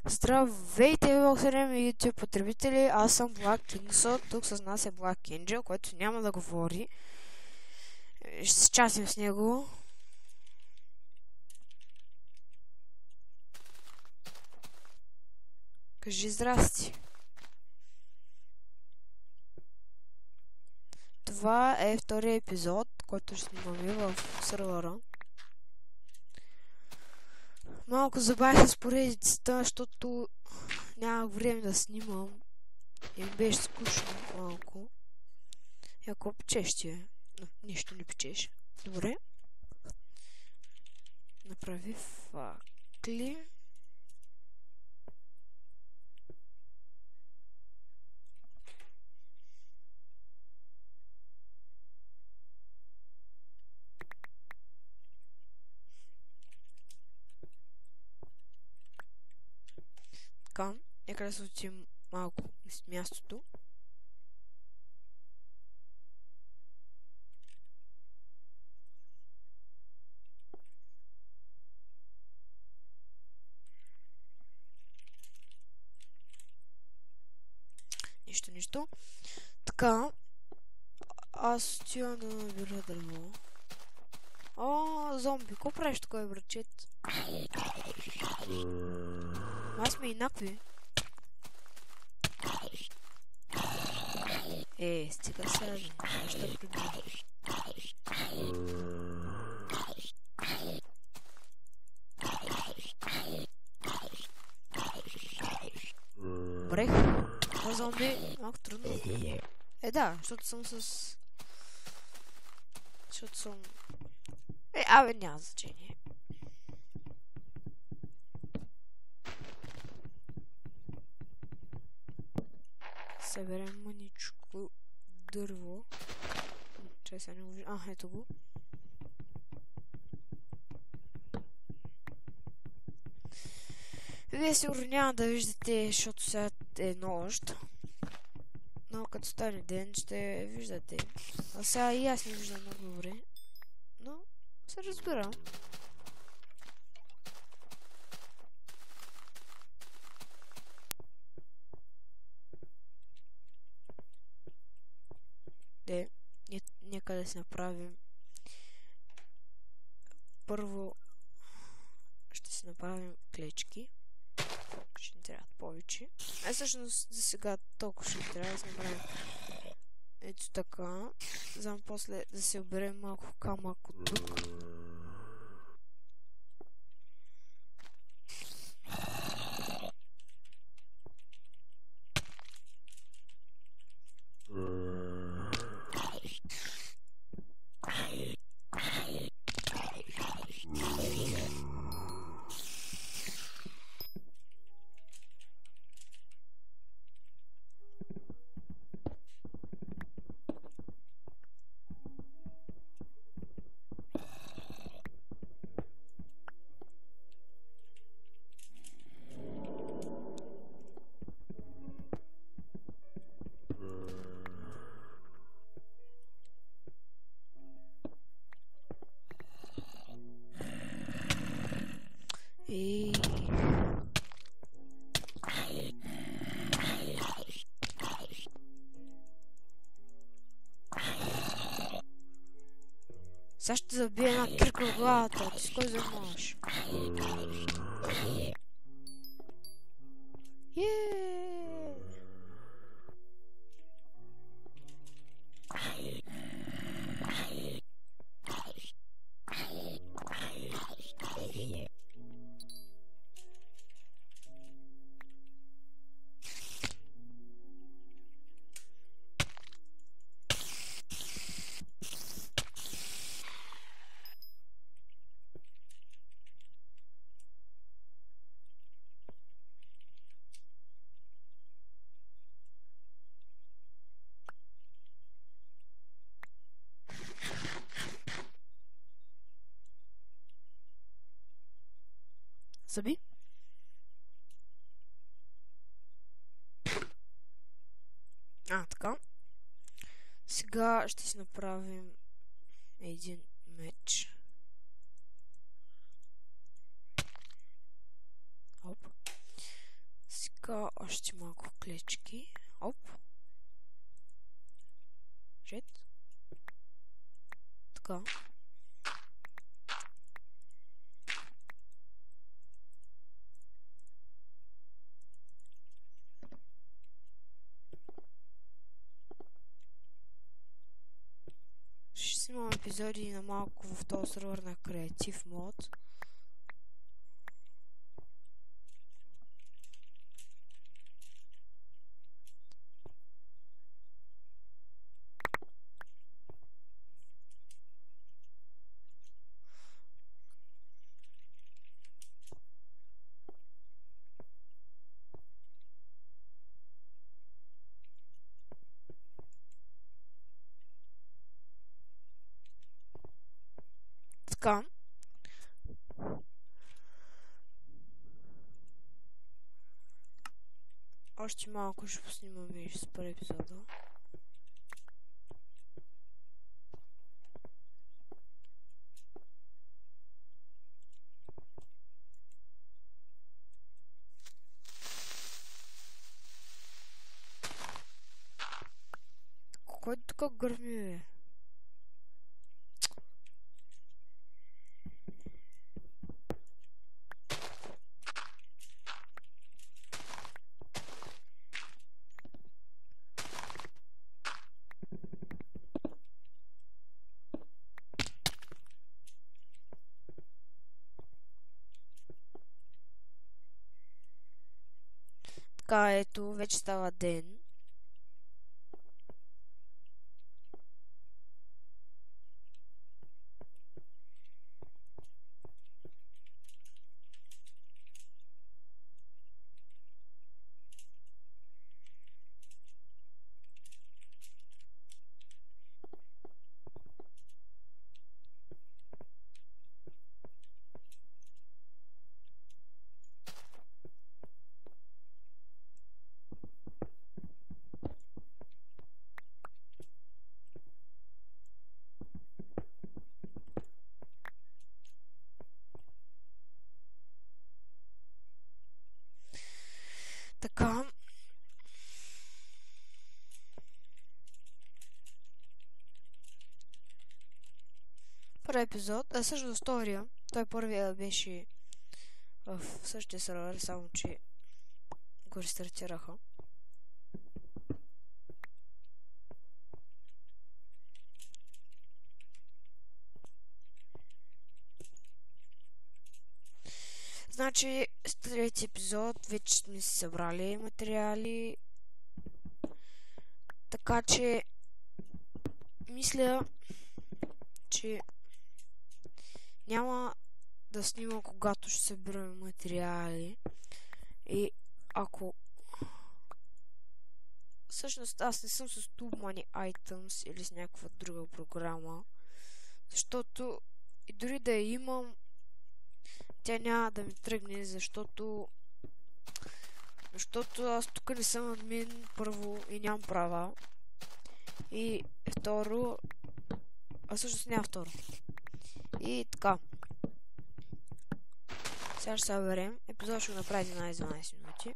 Здравейте, уважаеми YouTube потребители, аз съм Black Kingso, тук с нас е Black Angel, който няма да говори. Ще се чатим с него. Кажи здрасти. Това е втория епизод, който ще снимаме в сервера. Малко забавих с поредицата, защото нямах време да снимам. И ми беше скучно малко. И ако печеш ти е. Но нищо не печеш. Добре. Направи факли. Така, нека да се отидем малко с мястото. Нищо. Така, аз отивам да набера дърво. О, зомби, какво правиш такова, братчет? Аз сме еднакви. Стига сега, ще прибира. Брех, това зомби малко трудно. Да, защото съм с... няма значение. Съберем мъничко дърво. Чай сега не го виждам. Ето го. Вие сигурно няма да виждате, защото сега е нощ. Но като стане ден, ще виждате. А сега и аз не виждам много добре. Но се разбирам. Нека да си направим. Първо ще си направим клечки. Ще ни трябват повече. Всъщност за сега толкова ще трябва да си направим ето така. За после да се оберем малко камък от тук. Сега ще забия една кирка в главата. Ти с кой занимаваш? Съби? Така. Сега ще си направим един меч. Оп. Така, още малко клечки. Оп. Жет. Така. Ще снимам епизоди на малко в този сервер на креатив мод. Така. Още малко ще поснимаме и ще спра епизода. Кой тук гърми, бе? Така, ето, вече става ден. Така. Първи епизод, всъщност втория. Той първия беше в същия сервер, само че го рестартираха. Значи, с трети епизод вече сме си събрали материали. Така че, мисля, че няма да снимам когато ще събираме материали. И ако... Всъщност аз не съм с Tube Money Items или с някаква друга програма. Защото и дори да я имам, тя няма да ми тръгне, защото аз тук не съм админ, първо, и нямам права. И второ... всъщност няма второ. И така. Сега ще съберем. Епизод ще го направи 11-12 минути.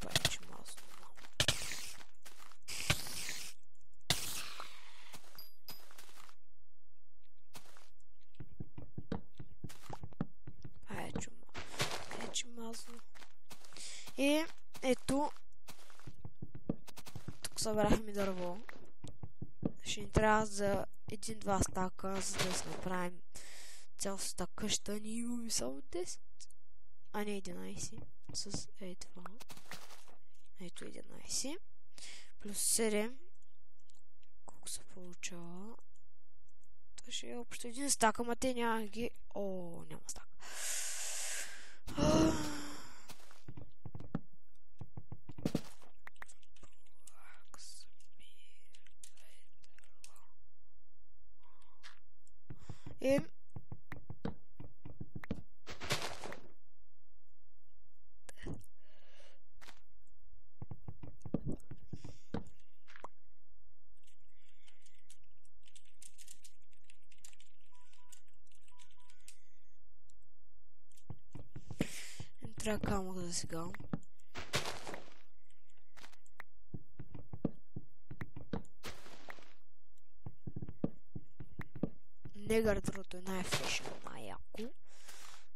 Вече масно. Вече масно. И ето. Тук събрахме дърво. Ще ни трябва за 1-2 стака, за да си направим цялата къща. Ние имаме само 10. А не 11. С това. Ето 11. Плюс 7. Колко се получава? Това ще е общо един стак, ама те няма ги... О, няма стак. И... трябва камък за сега. Негърдрото е най-фешен, най-яко.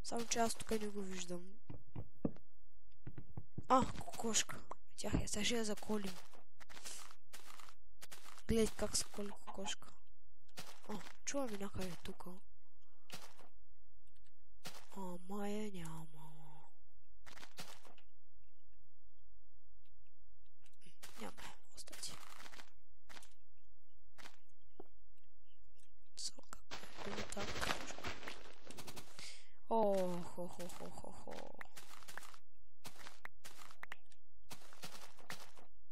Само че аз тук не го виждам. Кокошка. Тях е, сега ще я заколим. Гледай как се коли кокошка. Чуваме някъде тук. Мая няма. Няма, остати. Хо.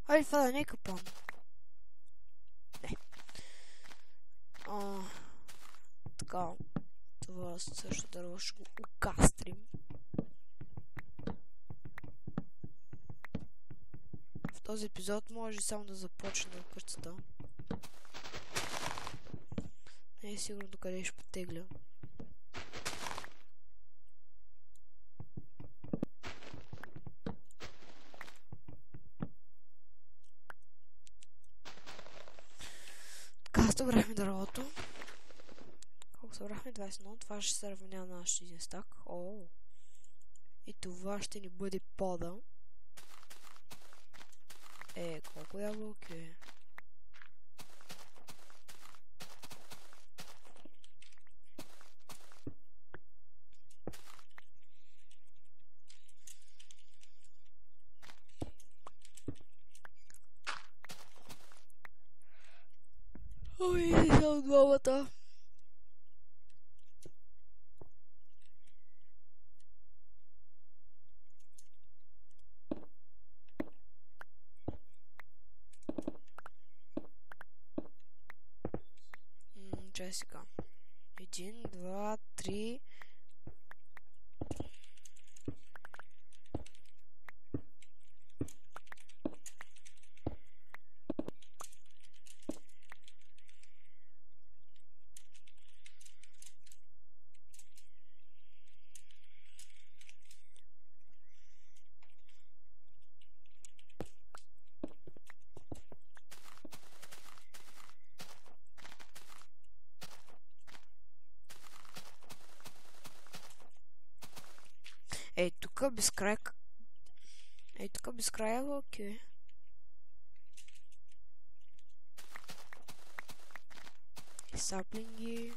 Айде, това да не е капан. Не. Така. Това също дърво ще го окастрим. В този епизод може само да започне къщата. Не е сигурно докъде ще потегля. Така, събрахме дървото. Колко събрахме? 21. Това ще се равня на нашия един стак. И това ще ни бъде пода. Колко ябълки е? Са от главата. Чай сега. 1, 2, 3. Тук безкрай... тук безкрай окей. Саплинги.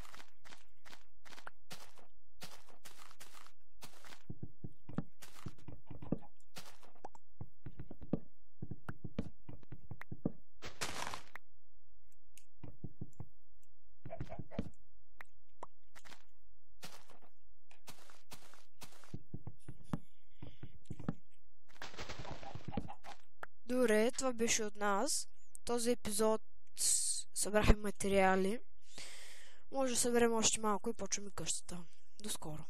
Добре, това беше от нас. Този епизод събрахме материали. Може да съберем още малко и почваме къщата. До скоро!